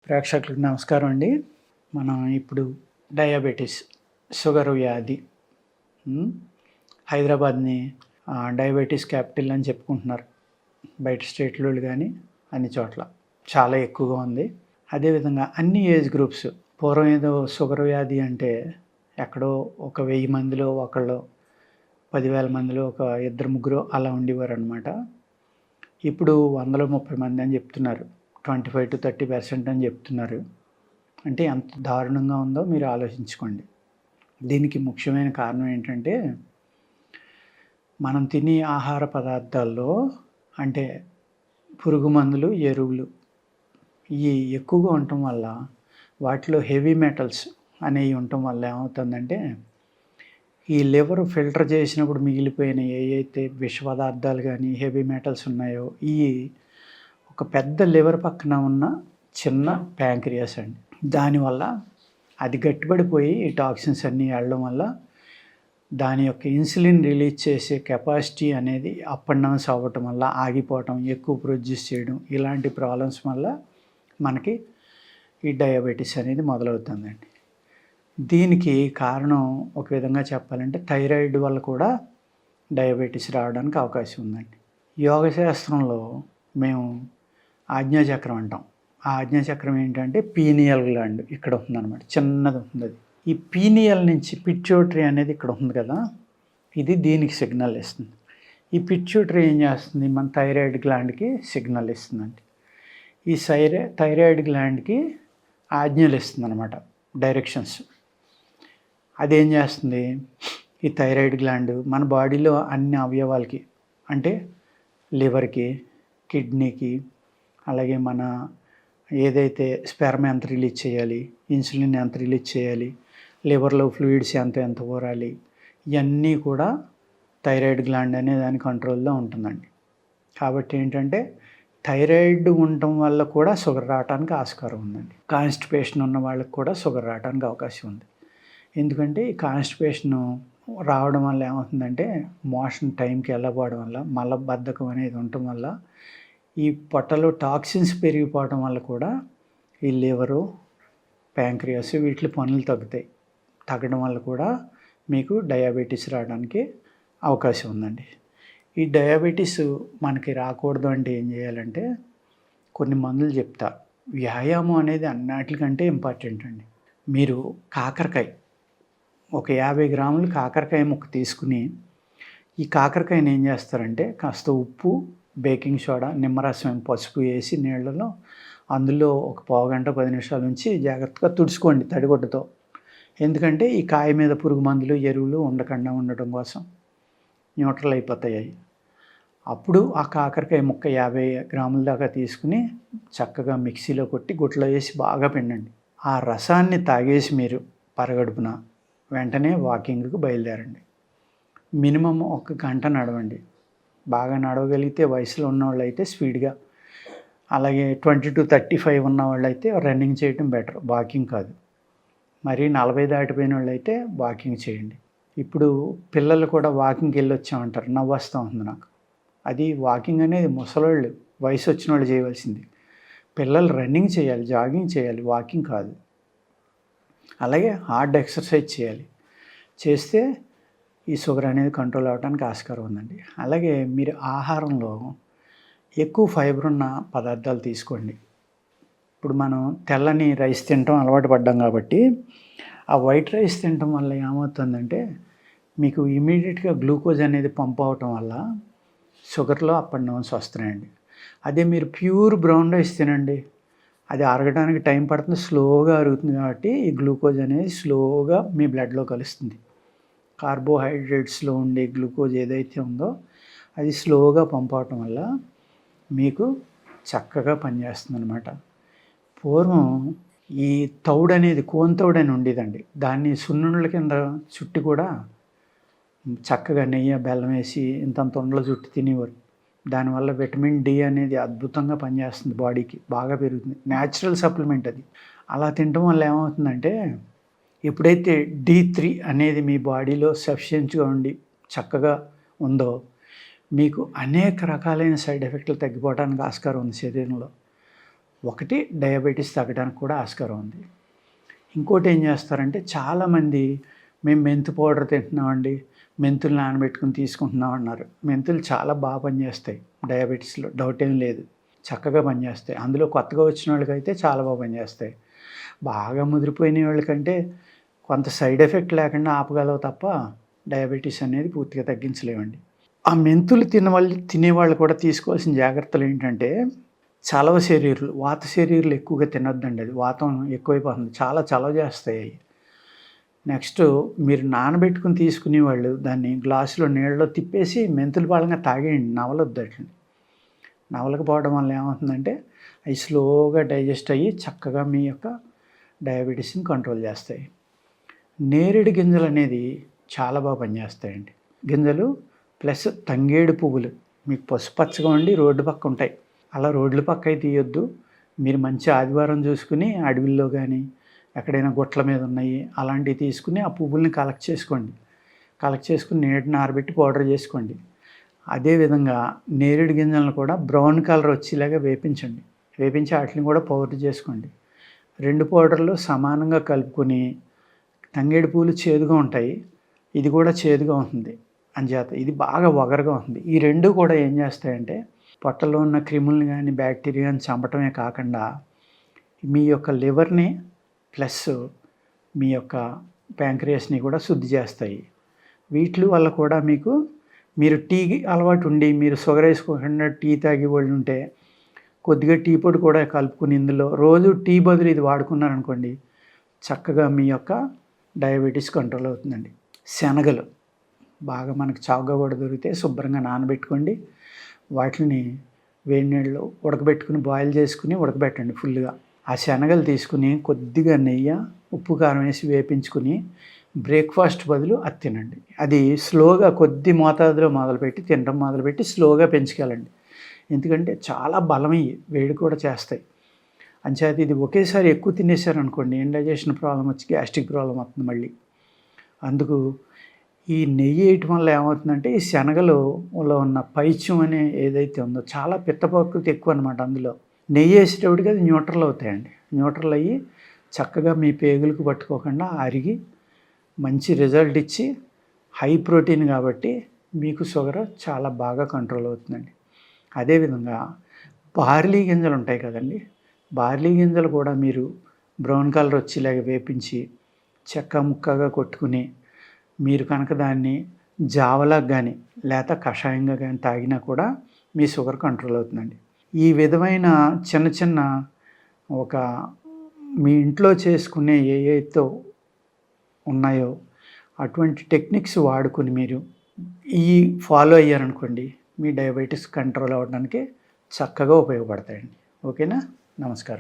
ప్రేక్షకులకు నమస్కారం అండి. మనం ఇప్పుడు డయాబెటిస్, షుగర్ వ్యాధి, హ్మ్. హైదరాబాద్‌ని డయాబెటిస్ క్యాపిటల్ అని చెప్పుకుంటున్నారు. బయట స్టేట్‌లోళ్ళు గానీ అన్ని చోట్ల. చాలా ఎక్కువగా ఉంది. అదేవిధంగా అన్ని ఏజ్ గ్రూప్స్ పూర్వం ఏదో షుగర్ వ్యాధి అంటే ఎక్కడో ఒక 1000 మందిలో ఒకళ్ళో, 10,000 మందిలో ఒక ఇద్దరు, ముగ్గురో అలా ఉండేవారనమాట. ఇప్పుడు 130 మంది అని చెప్తున్నారు. 25-30% అని చెప్తున్నారు. అంటే ఎంత దారుణంగా ఉందో మీరు ఆలోచించుకోండి. దీనికి ముఖ్యమైన కారణం ఏంటంటే, మనం తినే ఆహార పదార్థాల్లో అంటే పురుగు మందులు, ఎరువులు ఇయి ఎక్కువగా ఉండటం వల్ల వాటిలో హెవీ మెటల్స్ అనేవి ఉండటం వల్ల ఏమవుతుందంటే, ఈ లివర్ ఫిల్టర్ చేసినప్పుడు మిగిలిపోయిన ఏయైతే విష పదార్థాలు గానీ, హెవీ మెటల్స్ ఉన్నాయో ఇయి ఒక పెద్ద లివర్ పక్కన ఉన్న చిన్న ప్యాంక్రియాస్ అండి. దానివల్ల అది గట్టిపడిపోయి ఈ టాక్సిన్స్ అన్నీ వెళ్ళడం వల్ల దాని యొక్క ఇన్సులిన్ రిలీజ్ చేసే కెపాసిటీ అనేది అప్ అండ్ డౌన్స్ అవ్వటం వల్ల ఆగిపోవటం, ఎక్కువ ప్రొడ్యూస్ చేయడం ఇలాంటి ప్రాబ్లమ్స్ వల్ల మనకి ఈ డయాబెటిస్ అనేది మొదలవుతుందండి. దీనికి కారణం ఒక విధంగా చెప్పాలంటే థైరాయిడ్ వల్ల కూడా డయాబెటిస్ రావడానికి అవకాశం ఉందండి. యోగ శాస్త్రంలో మేము ఆజ్ఞాచక్రం అంటాం. ఆ ఆజ్ఞాచక్రం ఏంటంటే పీనియల్ గ్లాండ్ ఇక్కడ ఉందన్నమాట. చిన్నది ఉంటుంది అది. ఈ పీనియల్ నుంచి పిట్యూటరీ అనేది ఇక్కడ ఉంది కదా, ఇది దీనికి సిగ్నల్ ఇస్తుంది. ఈ పిట్యూటరీ ఏం చేస్తుంది, మన థైరాయిడ్ గ్లాండ్కి సిగ్నల్ ఇస్తుందండి. ఈ థైరాయిడ్ గ్లాండ్కి ఆజ్ఞలు ఇస్తుంది అనమాట, డైరెక్షన్స్. అదేం చేస్తుంది, ఈ థైరాయిడ్ గ్లాండ్ మన బాడీలో అన్ని అవయవాలకి అంటే లివర్కి, కిడ్నీకి, అలాగే మన ఏదైతే స్పెర్మ్ ఎంత రిలీజ్ చేయాలి, ఇన్సులిన్ ఎంత రిలీజ్ చేయాలి, లివర్లో ఫ్లూయిడ్స్ ఎంత ఊరాలి, ఇవన్నీ కూడా థైరాయిడ్ గ్లాండ్ అనే దాని కంట్రోల్లో ఉంటుందండి. కాబట్టి ఏంటంటే థైరాయిడ్ ఉండటం వల్ల కూడా షుగర్ రావడానికి ఆస్కారం ఉందండి. కాన్స్టిపేషన్ ఉన్న వాళ్ళకి కూడా షుగర్ రావడానికి అవకాశం ఉంది. ఎందుకంటే ఈ కాన్స్టిపేషను రావడం వల్ల ఏమవుతుందంటే మోషన్ టైంకి వెళ్ళకపోవడం వల్ల, మలబద్ధకం అనేది ఉండటం వల్ల, ఈ పొట్టలో టాక్సిన్స్ పెరిగిపోవడం వల్ల కూడా ఈ లివరు, ప్యాంక్రియాస్ వీటి పనులు తగ్గుతాయి. తగ్గడం వల్ల కూడా మీకు డయాబెటీస్ రావడానికి అవకాశం ఉందండి. ఈ డయాబెటీస్ మనకి రాకూడదు అంటే ఏం చేయాలంటే కొన్ని మందులు చెప్తా. వ్యాయామం అనేది అన్నిటికంటే ఇంపార్టెంట్ అండి. మీరు కాకరకాయ ఒక 50 గ్రాములు కాకరకాయ ముక్క తీసుకుని ఈ కాకరకాయని ఏం చేస్తారంటే కాస్త ఉప్పు, బేకింగ్ సోడా, నిమ్మరసం, పసుపు వేసి నీళ్ళలో అందులో ఒక పావుగంట 10 నిమిషాల నుంచి జాగ్రత్తగా తుడుచుకోండి తడిగుడ్డతో. ఎందుకంటే ఈ కాయ మీద పురుగు మందులు, ఎరువులు ఉండకుండా ఉండటం కోసం న్యూట్రల్ అయిపోతాయి. అప్పుడు ఆ కాకరకాయ ముక్క 50 గ్రాముల దాకా తీసుకుని చక్కగా మిక్సీలో కొట్టి గుట్లో వేసి బాగా పిండండి. ఆ రసాన్ని తాగేసి మీరు పరగడుపున వెంటనే వాకింగ్కి బయలుదేరండి. మినిమమ్ 1 గంట నడవండి. బాగా నడవగలిగితే వయసులో ఉన్నవాళ్ళు అయితే స్పీడ్గా, అలాగే 20-35 ఉన్నవాళ్ళు అయితే రన్నింగ్ చేయటం బెటర్, వాకింగ్ కాదు. మరి 40 దాటిపోయిన వాళ్ళు అయితే వాకింగ్ చేయండి. ఇప్పుడు పిల్లలు కూడా వాకింగ్కి వెళ్ళి వచ్చామంటారు, నవ్వు వస్తూ ఉంది నాకు. అది వాకింగ్ అనేది ముసలోళ్ళు, వయసు వచ్చిన వాళ్ళు చేయవలసింది. పిల్లలు రన్నింగ్ చేయాలి, జాగింగ్ చేయాలి, వాకింగ్ కాదు. అలాగే హార్డ్ ఎక్సర్సైజ్ చేయాలి. చేస్తే ఈ షుగర్ అనేది కంట్రోల్ అవ్వడానికి ఆస్కారం ఉందండి. అలాగే మీరు ఆహారంలో ఎక్కువ ఫైబర్ ఉన్న పదార్థాలు తీసుకోండి. ఇప్పుడు మనం తెల్లని రైస్ తినటం అలవాటు పడ్డాం కాబట్టి ఆ వైట్ రైస్ తినటం వల్ల ఏమవుతుందంటే మీకు ఇమీడియట్గా గ్లూకోజ్ అనేది పంప్ అవటం వల్ల షుగర్లో అప్ అండ్ డౌన్స్ వస్తున్నాయండి. అదే మీరు ప్యూర్ బ్రౌన్ రైస్ తినండి, అది అరగడానికి టైం పడుతుంది, స్లోగా అరుగుతుంది. కాబట్టి ఈ గ్లూకోజ్ అనేది స్లోగా మీ బ్లడ్లో కలుస్తుంది. కార్బోహైడ్రేట్స్లో ఉండే గ్లూకోజ్ ఏదైతే ఉందో అది స్లోగా పంప్ అవటం వల్ల మీకు చక్కగా పనిచేస్తుంది అనమాట. పూర్వం ఈ తౌడు అనేది కోన్ తౌడు అని ఉండేదండి. దాన్ని సున్నుండ్ల కింద చుట్టి కూడా చక్కగా నెయ్యి, బెల్లం వేసి ఇంతంత ఉండలు చుట్టి తినేవారు. దానివల్ల విటమిన్ డి అనేది అద్భుతంగా పనిచేస్తుంది, బాడీకి బాగా పెరుగుతుంది. న్యాచురల్ సప్లిమెంట్ అది. అలా తినటం వల్ల ఏమవుతుందంటే ఎప్పుడైతే D3 అనేది మీ బాడీలో సఫిషియెంట్గా ఉండి చక్కగా ఉందో మీకు అనేక రకాలైన సైడ్ ఎఫెక్ట్లు తగ్గిపోవడానికి ఆస్కారం ఉంది శరీరంలో. ఒకటి డయాబెటీస్ తగ్గడానికి కూడా ఆస్కారం ఉంది. ఇంకోటి ఏం చేస్తారంటే చాలామంది మేము మెంతు పౌడర్ తింటున్నామండి, మెంతులు నానబెట్టుకుని తీసుకుంటున్నాం అన్నారు. మెంతులు చాలా బాగా పనిచేస్తాయి డయాబెటీస్లో, డౌట్ ఏం లేదు. చక్కగా పనిచేస్తాయి. అందులో కొత్తగా వచ్చిన వాళ్ళకైతే చాలా బాగా పనిచేస్తాయి. బాగా ముదిరిపోయిన వాళ్ళకంటే కొంత సైడ్ ఎఫెక్ట్ లేకుండా ఆపగలవు తప్ప డయాబెటీస్ అనేది పూర్తిగా తగ్గించలేమండి. ఆ మెంతులు తినేవాళ్ళు కూడా తీసుకోవాల్సిన జాగ్రత్తలు ఏంటంటే, చలవ శరీరులు, వాత శరీరులు ఎక్కువగా తినొద్దండి. అది వాతం ఎక్కువైపోతుంది. చాలా చలవ చేస్తాయి అవి. నెక్స్ట్ మీరు నానబెట్టుకుని తీసుకునేవాళ్ళు దాన్ని గ్లాసులో నీళ్ళలో తిప్పేసి మెంతుల పాలంగా తాగేయండి. నవలొద్దు అట్లని. నవలకపోవడం వల్ల ఏమవుతుందంటే అవి స్లోగా డైజెస్ట్ అయ్యి చక్కగా మీ యొక్క డయాబెటీస్ని కంట్రోల్ చేస్తాయి. నేరేడు గింజలు అనేది చాలా బాగా పనిచేస్తాయండి. గింజలు ప్లస్ తంగేడు పువ్వులు మీకు పసుపచ్చగా ఉండి రోడ్డు పక్క ఉంటాయి. అలా రోడ్ల పక్క అయితే తీయొద్దు. మీరు మంచి ఆదివారం చూసుకుని అడవిల్లో కానీ ఎక్కడైనా గుట్ల మీద ఉన్నాయి అలాంటివి తీసుకుని ఆ పువ్వుల్ని కలెక్ట్ చేసుకోండి. కలెక్ట్ చేసుకుని నీటిని ఆరబెట్టి పౌడర్ చేసుకోండి. అదేవిధంగా నేరేడు గింజలను కూడా బ్రౌన్ కలర్ వచ్చేలాగా వేపించండి. వేపించి వాటిని కూడా పౌడర్ చేసుకోండి. 2 పౌడర్లు సమానంగా కలుపుకొని, తంగేడు పూలు చేదుగా ఉంటాయి, ఇది కూడా చేదుగా ఉంటుంది అంచేత ఇది బాగా వగరుగా ఉంటుంది. ఈ 2 కూడా ఏం చేస్తాయంటే పొట్టలో ఉన్న క్రిములను కానీ బ్యాక్టీరియాని చంపటమే కాకుండా మీ యొక్క లివర్ని ప్లస్ మీ యొక్క ప్యాంక్రియాస్ని కూడా శుద్ధి చేస్తాయి. వీటి వల్ల కూడా మీరు టీకి అలవాటు ఉండి మీరు షుగర్ వేసుకోకుండా టీ తాగే వాళ్ళు ఉంటే కొద్దిగా టీ పొడి కూడా కలుపుకుని ఇందులో రోజు టీ బదులు ఇది వాడుకున్నారనుకోండి చక్కగా మీ యొక్క డయాబెటీస్ కంట్రోల్ అవుతుందండి. శనగలు బాగా మనకు చౌకగా కూడా దొరికితే శుభ్రంగా నానబెట్టుకోండి. వాటిని వేడి నీళ్ళలో ఉడకబెట్టుకుని బాయిల్ చేసుకుని ఉడకబెట్టండి ఫుల్గా. ఆ శనగలు తీసుకుని కొద్దిగా నెయ్యి, ఉప్పు, కారం వేసి వేపించుకుని బ్రేక్ఫాస్ట్ బదులు అది తినండి. అది స్లోగా కొద్ది మోతాదులో తినడం మొదలుపెట్టి స్లోగా పెంచుకెళ్ళండి. ఎందుకంటే చాలా బలమయ్యి వేడి కూడా చేస్తాయి. అంచేత ఇది ఒకేసారి ఎక్కువ తినేసారనుకోండి ఇండైజెషన్ ప్రాబ్లం వచ్చి గ్యాస్ట్రిక్ ప్రాబ్లం వస్తుంది మళ్ళీ. అందుకు ఈ నెయ్యి వేయటం వల్ల ఏమవుతుందంటే ఈ శనగలో ఉన్న పైత్యం అనే ఏదైతే ఉందో చాలా పిత్త ప్రకృతి ఎక్కువ అనమాట. అందులో నెయ్యి వేసేటప్పటికి అది న్యూట్రల్ అవుతాయండి. న్యూట్రల్ అయ్యి చక్కగా మీ పేగులకు పట్టుకోకుండా అరిగి మంచి రిజల్ట్ ఇచ్చి హై ప్రోటీన్ కాబట్టి మీకు షుగర్ చాలా బాగా కంట్రోల్ అవుతుందండి. అదేవిధంగా బార్లీ గింజలు ఉంటాయి కదండి, బార్లీ గింజలు కూడా మీరు బ్రౌన్ కలర్ వచ్చేలాగా వేపించి చెక్క ముక్కగా కొట్టుకుని మీరు కనుక దాన్ని జావలా కానీ లేక కషాయంగా కానీ తాగినా కూడా మీ షుగర్ కంట్రోల్ అవుతుందండి. ఈ విధమైన చిన్న ఒక మీ ఇంట్లో చేసుకునే ఏవైతే ఉన్నాయో అటువంటి టెక్నిక్స్ వాడుకొని మీరు ఫాలో అయ్యారనుకోండి మీ డయాబెటీస్ కంట్రోల్ అవ్వడానికి చక్కగా ఉపయోగపడతాయండి. ఓకేనా? నమస్కారం.